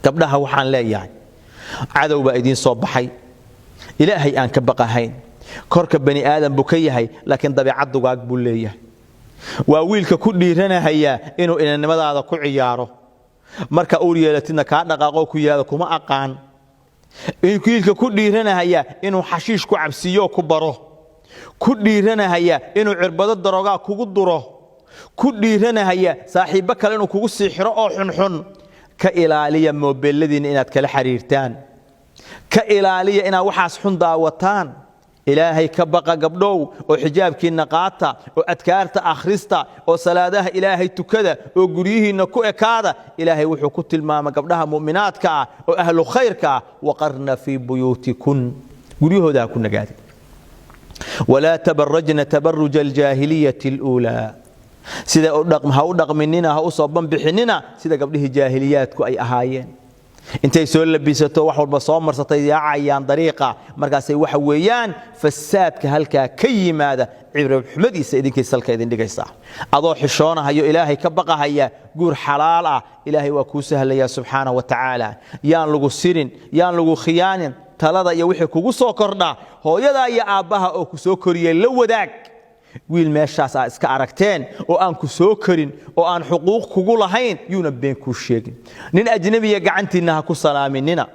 gabdhaha waxaan leeyahay cadow baa idin soo baxay ilaahay aan ka baqahayn korka bani aadam buu ka yahay laakiin dabeecad dugaag buu leeyahay waa wiilka ku dhiiranaya inuu inanimadaada ku ciyaaro marka uu yeelatidna ka dhaqaaqo ku yaado kuma aqaan wiilka ku dhiiranaya inuu xashiish ku cabsiyo ku baro ku dhiiranaya inuu cirbado darooga kugu duro ku dhiiranaya saaxiibo kale inuu kugu siixiro oo xunxun ka ilaaliya mobiladiina inaad kala xiriirtaan ka ilaaliya inaad waxaas xun daawataan ilaahay ka baqa gabdhow oo xijaabkiina qaata oo adkaarta akhrista oo salaadaha ilaahay tukada oo guriyihiina ku ekaada ilaahay wuxuu ku tilmaamay gabdhaha mu'minaadka ah oo ahlu khayrka ah waqarna fi buyutikun guriyahooda ku nagaadi ولا تبرجن تبرج الجاهلية الأولى سيدا ها أدقمننا ها أصابن بحننا سيدا قبله جاهلياتكو أي أهايين intay soo labisato wax walba soo marsatay yaacayaan dariiqa markaasay wax weeyaan fasaadka halka ka yimaada cibrab xumadiisa idinkay salka idin dhigaysa adoo xishoonahayo ilaahay ka baqahaya guur xalaal ah ilaahay waa ku sahlaya subhanahu wa ta'ala yaan lagu sirin yaan lagu khiyaanin talada iyo wixii kugu soo kordha hooyada iyo aabaha oo ku soo koriyay la wadaag wiil meeshaas iska aragteen oo aan ku soo karin oo aan xuquuq kugu lahayn yuuna been ku sheegin nin ajnabiga gacantiina ha ku salaaminina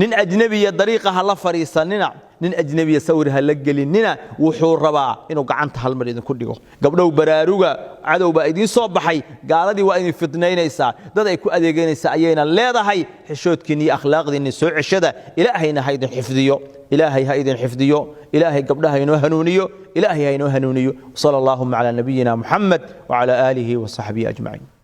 nin ajnabiga dariiqa ha la fariisanina nin ajnabiga sawir ha la gelinina wuxuu rabaa inuu gacanta hal mar idin ku dhigo gabdhow baraaruga cadow baa idin soo baxay gaaladii waa idin fitnaynaysaa dad ay ku adeeganaysaa ayayna leedahay xishoodkiina iyo akhlaaqdiina soo ceshada ilaahayna ha idin xifdiyo إلهي هايدن حفظيو إلهي قبلها ينو هنونيو إلهي هاينو هنونيو صلى الله على نبينا محمد وعلى آله وصحبه أجمعين